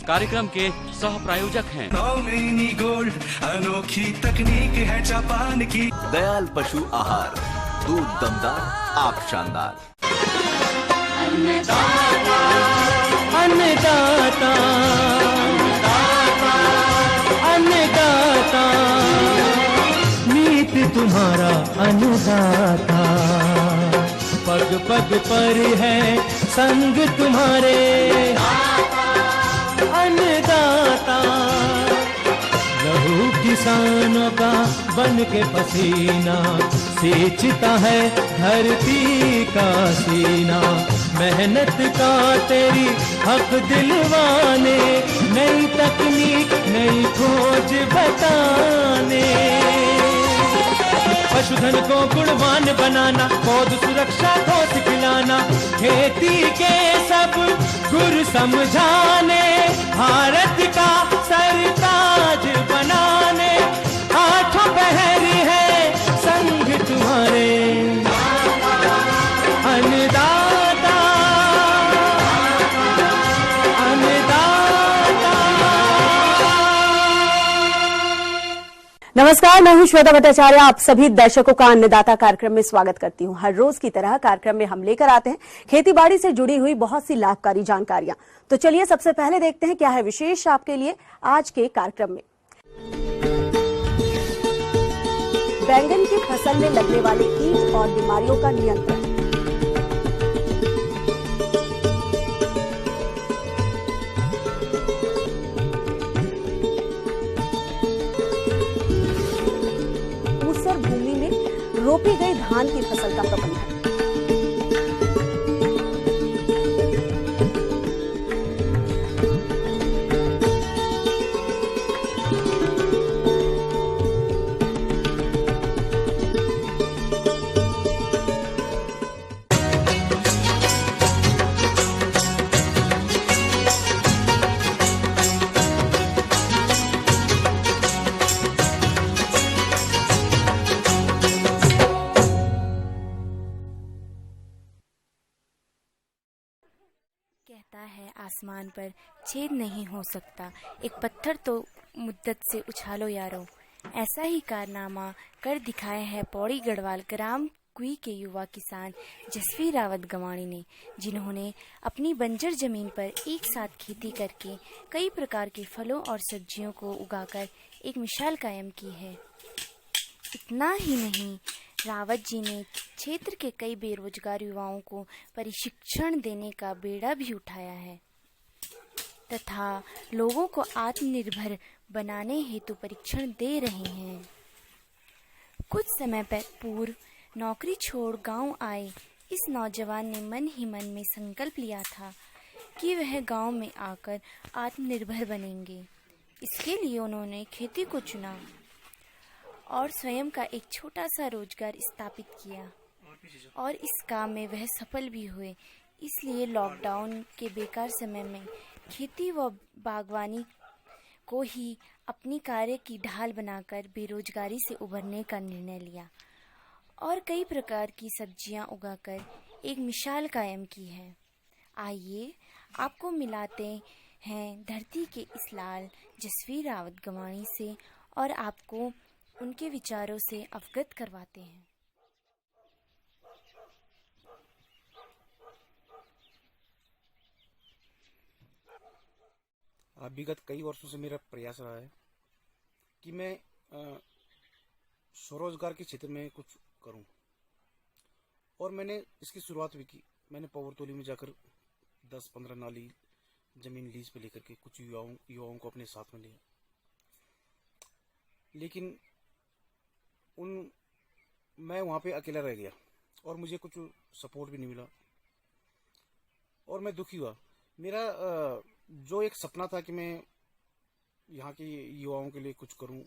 कार्यक्रम के सह प्रायोजक हैं। नौमिनी गोल्ड, अनोखी तकनीक है जापान की। दयाल पशु आहार, दूध दमदार, आप शानदार। अन्नदाता, अन्नदाता, अन्नदाता, नीत तुम्हारा अन्नदाता, पग पग पर है संग तुम्हारे अन्नदाता। लहू किसानों का बन के पसीना सींचता है धरती का सीना। मेहनत का तेरी हक दिलवाने, नई तकनीक नई खोज बताने। पशुधन को गुणवान बनाना, पौध सुरक्षा को सिखलाना, खेती के सब गुर समझाने, भारत का सरताज बनाने। आठों पहर है संग तुम्हारे अन्नदाता, अन्नदाता। नमस्कार, मैं हूं श्वेता भट्टाचार्य। आप सभी दर्शकों का अन्नदाता कार्यक्रम में स्वागत करती हूं। हर रोज की तरह कार्यक्रम में हम लेकर आते हैं खेतीबाड़ी से जुड़ी हुई बहुत सी लाभकारी जानकारियां। तो चलिए सबसे पहले देखते हैं क्या है विशेष आपके लिए आज के कार्यक्रम में। बैंगन की फसल में लगने वाले कीट और बीमारियों का नियंत्रण। ऊसर भूमि में रोपी गई धान की फसल का प्रबंधन। कहता है आसमान पर छेद नहीं हो सकता, एक पत्थर तो मुद्दत से उछालो यारो। ऐसा ही कारनामा कर दिखाया है पौड़ी गढ़वाल ग्राम कुई के युवा किसान जसवीर रावत गवाणी ने, जिन्होंने अपनी बंजर जमीन पर एक साथ खेती करके कई प्रकार के फलों और सब्जियों को उगाकर एक मिसाल कायम की है। इतना ही नहीं, रावत जी ने क्षेत्र के कई बेरोजगार युवाओं को प्रशिक्षण देने का बेड़ा भी उठाया है तथा लोगों को आत्मनिर्भर बनाने हेतु प्रशिक्षण दे रहे हैं। कुछ समय पूर्व नौकरी छोड़ गांव आए इस नौजवान ने मन ही मन में संकल्प लिया था कि वह गांव में आकर आत्मनिर्भर बनेंगे। इसके लिए उन्होंने खेती को चुना और स्वयं का एक छोटा सा रोजगार स्थापित किया और इस काम में वह सफल भी हुए। इसलिए लॉकडाउन के बेकार समय में खेती व बागवानी को ही अपनी कार्य की ढाल बनाकर बेरोजगारी से उभरने का निर्णय लिया और कई प्रकार की सब्जियां उगाकर एक मिसाल कायम की है। आइए आपको मिलाते हैं धरती के इस लाल जसवीर रावत गवाणी से और आपको उनके विचारों से अवगत करवाते हैं। विगत कई वर्षों से मेरा प्रयास रहा है कि मैं स्वरोजगार के क्षेत्र में कुछ करूं और मैंने इसकी शुरुआत भी की। मैंने पवरतोली में जाकर 10-15 नाली जमीन लीज पे लेकर के कुछ युवाओं को अपने साथ में लिया, लेकिन मैं वहाँ पे अकेला रह गया और मुझे कुछ सपोर्ट भी नहीं मिला और मैं दुखी हुआ। मेरा जो एक सपना था कि मैं यहाँ के युवाओं के लिए कुछ करूँ,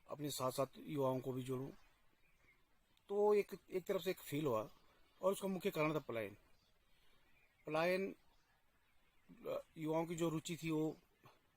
अपने साथ साथ युवाओं को भी जोड़ूं, तो एक तरफ से एक फील हुआ और उसका मुख्य कारण था पलायन। युवाओं की जो रुचि थी वो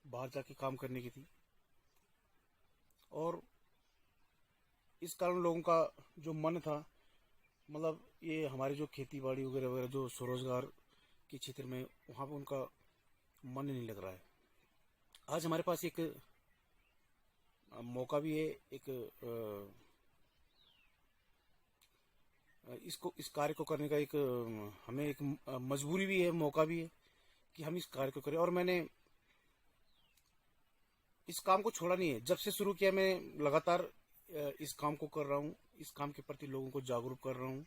बाहर जाके काम करने की थी और इस कारण लोगों का जो मन था, मतलब ये हमारे जो खेती बाड़ी वगैरह वगैरह जो स्वरोजगार के क्षेत्र में, वहाँ पे उनका मन नहीं लग रहा है। आज हमारे पास एक मौका भी है, एक इस कार्य को करने का एक हमें एक मजबूरी भी है, मौका भी है कि हम इस कार्य को करें। और मैंने इस काम को छोड़ा नहीं है। जब से शुरू किया मैं लगातार इस काम को कर रहा हूँ। इस काम के प्रति लोगों को जागरूक कर रहा हूँ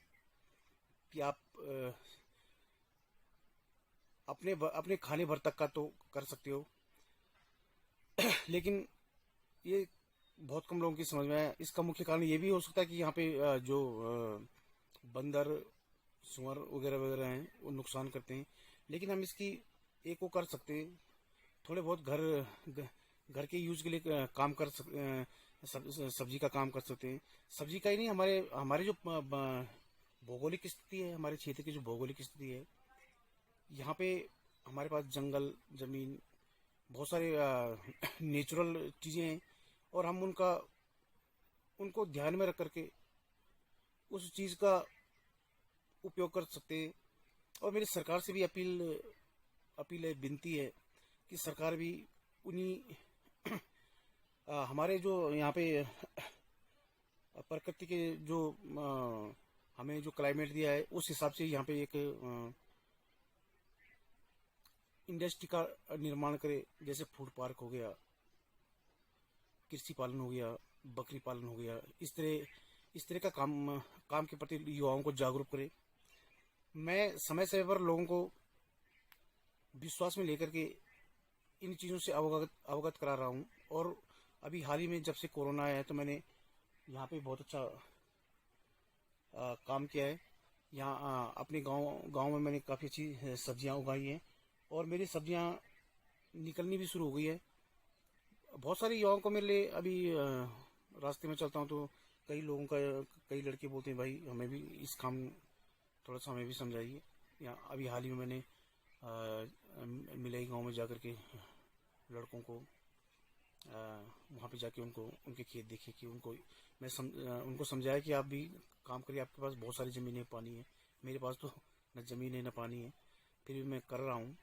कि आप अपने खाने भर तक का तो कर सकते हो, लेकिन ये बहुत कम लोगों की समझ में आया। इसका मुख्य कारण ये भी हो सकता है कि यहाँ पे जो बंदर, सुअर वगैरह वगैरह हैं वो नुकसान करते हैं, लेकिन हम इसकी एक वो कर सकते हैं। थोड़े बहुत घर के यूज के लिए काम कर सकते, सब्जी का काम कर सकते हैं। सब्जी का ही नहीं, हमारे जो भौगोलिक स्थिति है, हमारे क्षेत्र की जो भौगोलिक स्थिति है, यहाँ पे हमारे पास जंगल, जमीन, बहुत सारे नेचुरल चीजें हैं और हम उनको ध्यान में रख करके उस चीज का उपयोग कर सकते हैं। और मेरी सरकार से भी अपील है, विनती है कि सरकार भी उन्हीं हमारे जो यहाँ पे प्रकृति के जो हमें जो क्लाइमेट दिया है उस हिसाब से यहाँ पे एक इंडस्ट्री का निर्माण करे। जैसे फूड पार्क हो गया, कृषि पालन हो गया, बकरी पालन हो गया। इस तरह का काम के प्रति युवाओं को जागरूक करे। मैं समय समय पर लोगों को विश्वास में लेकर के इन चीज़ों से अवगत करा रहा हूँ। और अभी हाल ही में जब से कोरोना आया है तो मैंने यहाँ पे बहुत अच्छा काम किया है। यहाँ अपने गांव में मैंने काफ़ी अच्छी सब्जियाँ उगाई हैं और मेरी सब्जियाँ निकलनी भी शुरू हो गई है। बहुत सारे युवाओं को मेरे लिए अभी रास्ते में चलता हूँ तो कई लड़के बोलते हैं, भाई हमें भी इस काम थोड़ा सा हमें भी समझाइए। यहाँ अभी हाल ही में मैंने मिलाई गांव में जाकर के लड़कों को वहाँ पे जाके उनके खेत देखे कि उनको समझाया कि आप भी काम करिए, आपके पास बहुत सारी ज़मीन है, पानी है। मेरे पास तो न ज़मीन है न पानी है, फिर भी मैं कर रहा हूँ।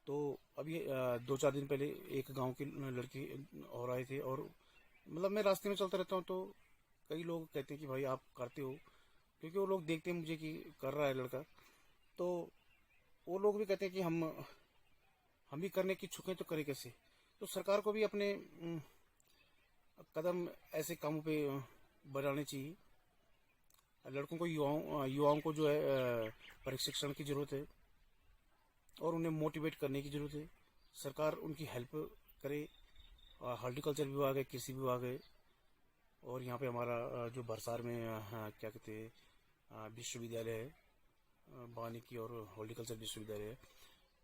तो अभी 2-4 दिन पहले एक गांव के लड़के और आए थे और मतलब मैं रास्ते में चलता रहता हूँ तो कई लोग कहते हैं कि भाई आप करते हो, क्योंकि वो लोग देखते हैं मुझे कि कर रहा है लड़का, तो वो लोग भी कहते हैं कि हम भी करने की इच्छुक हैं तो करें कैसे। तो सरकार को भी अपने कदम ऐसे कामों पे बढ़ाने चाहिए। लड़कों को युवाओं को जो है प्रशिक्षण की जरूरत है और उन्हें मोटिवेट करने की जरूरत है। सरकार उनकी हेल्प करे। हॉर्टिकल्चर विभाग है, कृषि विभाग है और यहाँ पे हमारा जो बरसार में क्या कहते हैं विश्वविद्यालय है, वानिकी और हॉर्टिकल्चर विश्वविद्यालय है।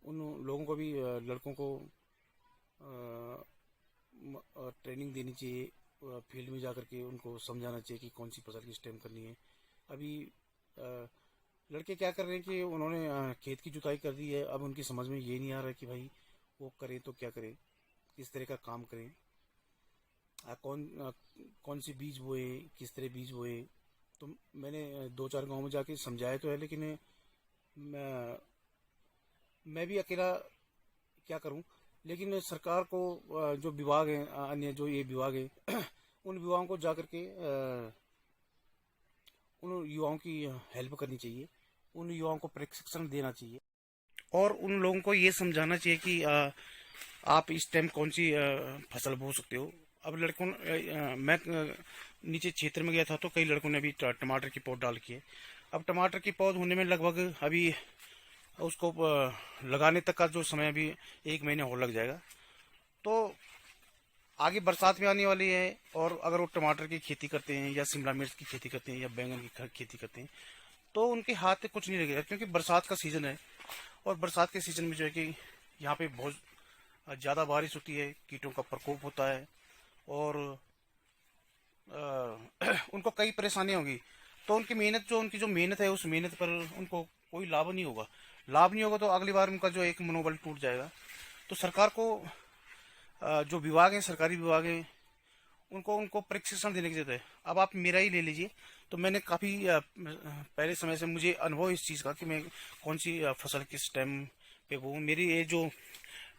उन लोगों को भी लड़कों को ट्रेनिंग देनी चाहिए, फील्ड में जाकर के उनको समझाना चाहिए कि कौन सी फसल की स्टेम करनी है। अभी लड़के क्या कर रहे हैं कि उन्होंने खेत की जुताई कर दी है, अब उनकी समझ में ये नहीं आ रहा है कि भाई वो करें तो क्या करें, किस तरह का काम करें, कौन सी बीज बोए, किस तरह बीज बोए। तो मैंने 2-4 गांव में जाके समझाया तो है, लेकिन मैं भी अकेला क्या करूं। लेकिन सरकार को जो विभाग हैं, अन्य जो ये विभाग है उन विभागों को जाकर के उन युवाओं की हेल्प करनी चाहिए, उन युवाओं को प्रशिक्षण देना चाहिए और उन लोगों को ये समझाना चाहिए कि आप इस टाइम कौन सी फसल बो सकते हो। अब लड़कों मैं नीचे क्षेत्र में गया था तो कई लड़कों ने अभी टमाटर की पौध डाल की है। अब टमाटर की पौध होने में लगभग अभी उसको लगाने तक का जो समय अभी 1 महीने और लग जाएगा। तो आगे बरसात में आने वाली है और अगर वो टमाटर की खेती करते हैं या शिमला मिर्च की खेती करते हैं या बैंगन की खेती करते हैं तो उनके हाथ में कुछ नहीं लगेगा, क्योंकि बरसात का सीजन है और बरसात के सीजन में जो है कि यहाँ पे बहुत ज़्यादा बारिश होती है, कीटों का प्रकोप होता है और उनको कई परेशानियाँ होंगी। तो उनकी जो मेहनत है उस मेहनत पर उनको कोई लाभ नहीं होगा तो अगली बार उनका जो एक मनोबल टूट जाएगा। तो सरकार को जो विभाग है, सरकारी विभाग है, उनको प्रशिक्षण देने की जरूरत है। अब आप मेरा ही ले लीजिए, तो मैंने काफ़ी पहले समय से मुझे अनुभव इस चीज़ का कि मैं कौन सी फसल किस टाइम पे वो मेरी ये जो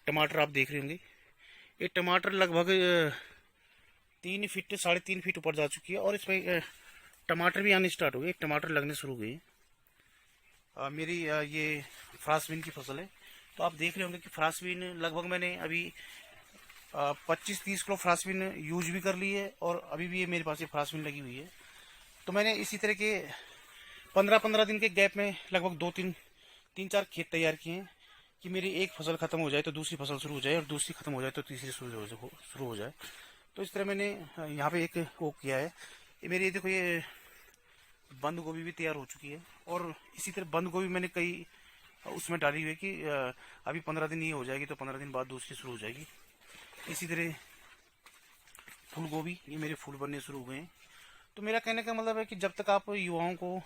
टमाटर आप देख रहे होंगे, ये टमाटर लगभग 3 फीट 3.5 फीट ऊपर जा चुकी है और इसमें टमाटर भी आने स्टार्ट हो गए, टमाटर लगने शुरू हो गए। मेरी ये फ्रांसबीन की फसल है। तो आप देख रहे होंगे कि फ्रांसबीन लगभग मैंने अभी 25-30 किलो फ्रांसबीन यूज भी कर ली है और अभी भी ये मेरे पास ये फ्रांसबीन लगी हुई है। तो मैंने इसी तरह के 15-15 दिन के गैप में लगभग 2-3-4 खेत तैयार किए हैं कि मेरी एक फसल खत्म हो जाए तो दूसरी फसल शुरू हो जाए और दूसरी खत्म हो जाए तो तीसरी शुरू हो जाए। तो इस तरह मैंने यहाँ पे एक वो किया है। ये मेरी देखो ये बंद गोभी भी तैयार हो चुकी है और इसी तरह बंद गोभी मैंने कई उसमें डाली हुई है कि अभी 15 दिन ये हो जाएगी तो 15 दिन बाद दूसरी शुरू हो जाएगी। इसी तरह फूल गोभी, ये मेरे फूल बनने शुरू हो गए हैं। तो मेरा कहने का मतलब है कि जब तक आप युवाओं को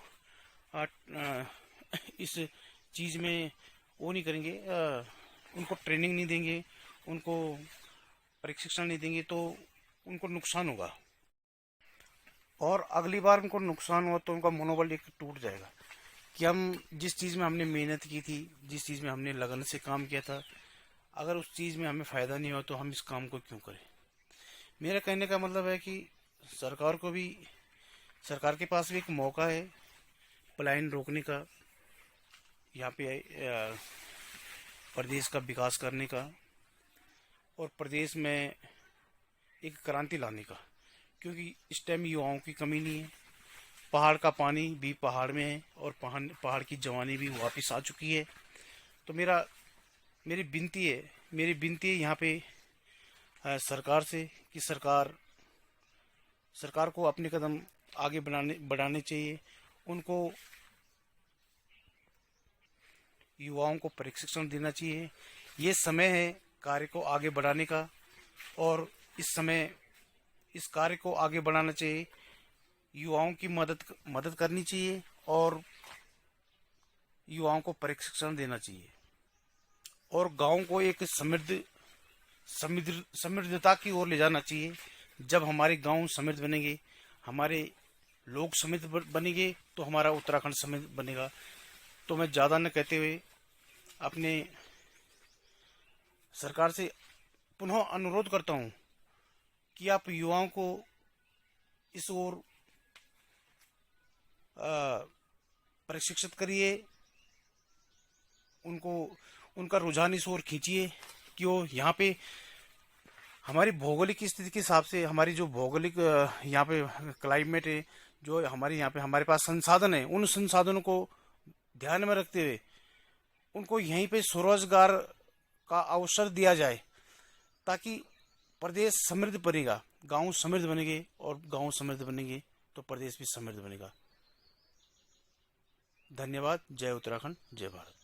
इस चीज़ में वो नहीं करेंगे, उनको ट्रेनिंग नहीं देंगे, उनको प्रशिक्षण नहीं देंगे तो उनको नुकसान होगा और अगली बार उनको नुकसान हुआ तो उनका मनोबल एक टूट जाएगा कि हम जिस चीज़ में हमने मेहनत की थी, जिस चीज़ में हमने लगन से काम किया था, अगर उस चीज़ में हमें फ़ायदा नहीं हुआ तो हम इस काम को क्यों करें। मेरा कहने का मतलब है कि सरकार के पास भी एक मौका है पलायन रोकने का, यहाँ पे प्रदेश का विकास करने का और प्रदेश में एक क्रांति लाने का, क्योंकि इस टाइम युवाओं की कमी नहीं है। पहाड़ का पानी भी पहाड़ में है और पहाड़ की जवानी भी वापस आ चुकी है। तो मेरी विनती है यहाँ पे सरकार से कि सरकार को अपने कदम आगे बढ़ाने चाहिए। उनको युवाओं को प्रशिक्षण देना चाहिए। ये समय है कार्य को आगे बढ़ाने का और इस कार्य को आगे बढ़ाना चाहिए। युवाओं की मदद करनी चाहिए और युवाओं को प्रशिक्षण देना चाहिए और गांव को एक समृद्धता की ओर ले जाना चाहिए। जब हमारे गांव समृद्ध बनेंगे, हमारे लोग समृद्ध बनेंगे तो हमारा उत्तराखंड समृद्ध बनेगा। तो मैं ज़्यादा न कहते हुए अपने सरकार से पुनः अनुरोध करता हूं कि आप युवाओं को इस ओर प्रशिक्षित करिए, उनका रुझान इस ओर खींचिए कि वो यहाँ पे हमारी भौगोलिक स्थिति के हिसाब से, हमारी जो भौगोलिक यहाँ पे क्लाइमेट है, जो हमारे यहाँ पे हमारे पास संसाधन है, उन संसाधनों को ध्यान में रखते हुए उनको यहीं पे स्वरोजगार का अवसर दिया जाए ताकि प्रदेश समृद्ध बनेगा, गांव समृद्ध बनेंगे और गांव समृद्ध बनेंगे तो प्रदेश भी समृद्ध बनेगा। धन्यवाद। जय उत्तराखंड, जय भारत।